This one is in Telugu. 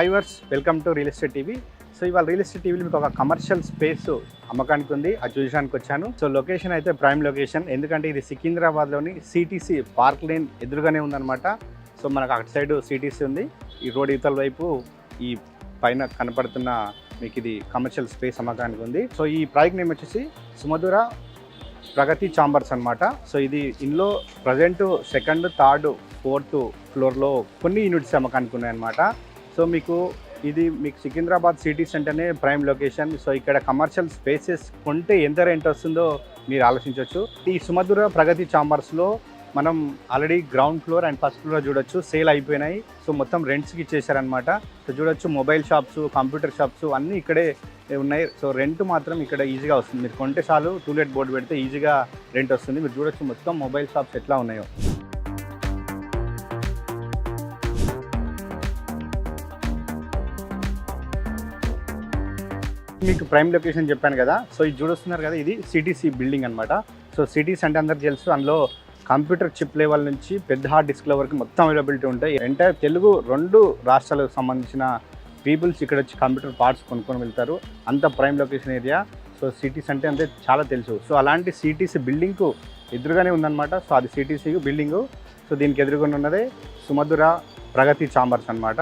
హైవర్స్ welcome to real estate TV. So ఇవాళ రియల్ ఎస్టేట్ టీవీలో మీకు ఒక కమర్షియల్ స్పేస్ అమ్మకానికి ఉంది, అది చూడడానికి వచ్చాను. సో లొకేషన్ అయితే ప్రైమ్ లొకేషన్, ఎందుకంటే ఇది సికింద్రాబాద్లోని సిటీసీ పార్క్ లేన్ ఎదురుగానే ఉందన్నమాట. సో మనకు అటు సైడ్ సిటీసీ ఉంది, ఈ రోడ్ ఇవతల వైపు ఈ పైన కనపడుతున్న మీకు ఇది కమర్షియల్ స్పేస్ అమ్మకానికి ఉంది. సో ఈ ప్రాజెక్ట్ నేమ్ వచ్చేసి సుమధుర ప్రగతి చాంబర్స్ అనమాట. సో ఇది ఇందులో ప్రజెంట్ సెకండ్, థర్డ్, ఫోర్త్ ఫ్లోర్లో కొన్ని యూనిట్స్ అమ్మకానికి ఉన్నాయన్నమాట. సో మీకు సికింద్రాబాద్ సిటీ సెంటర్నే ప్రైమ్ లొకేషన్. సో ఇక్కడ కమర్షియల్ స్పేసెస్ కొంటే ఎంత రెంట్ వస్తుందో మీరు ఆలోచించవచ్చు. ఈ సుమధుర ప్రగతి చాంబర్స్లో మనం already ground floor and first floor చూడొచ్చు, సేల్ అయిపోయినాయి. సో మొత్తం రెంట్స్కి ఇచ్చేసారనమాట. సో చూడొచ్చు మొబైల్ షాప్స్, కంప్యూటర్ షాప్స్ అన్నీ ఇక్కడే ఉన్నాయి. సో రెంట్ మాత్రం ఇక్కడ ఈజీగా వస్తుంది. మీరు కొంటే చాలు, టూలెట్ బోర్డు పెడితే ఈజీగా రెంట్ వస్తుంది. మీరు చూడొచ్చు మొత్తం మొబైల్ షాప్స్ ఎట్లా ఉన్నాయో. మీకు ప్రైమ్ లొకేషన్ చెప్పాను కదా. సో ఇది చూస్తున్నారు కదా, ఇది సిటీసీ బిల్డింగ్ అనమాట. సో సిటీస్ అంటే అందరికి తెలుసు, అందులో కంప్యూటర్ చిప్ లెవెల్ నుంచి పెద్ద హార్డ్ డిస్క్ వరకు మొత్తం అవైలబిలిటీ ఉంటాయి. ఎంటైర్ తెలుగు 2 రాష్ట్రాలకు సంబంధించిన పీపుల్స్ ఇక్కడ వచ్చి కంప్యూటర్ పార్ట్స్ కొనుక్కొని వెళ్తారు. అంత prime location area. So cities అంటే అంతే చాలా తెలుసు. సో అలాంటి సిటీసీ బిల్డింగ్కు ఎదురుగానే ఉందన్నమాట. సో అది సిటీసీ బిల్డింగు. సో దీనికి ఎదురుగా ఉన్నదే సుమధుర ప్రగతి చాంబర్స్ అనమాట.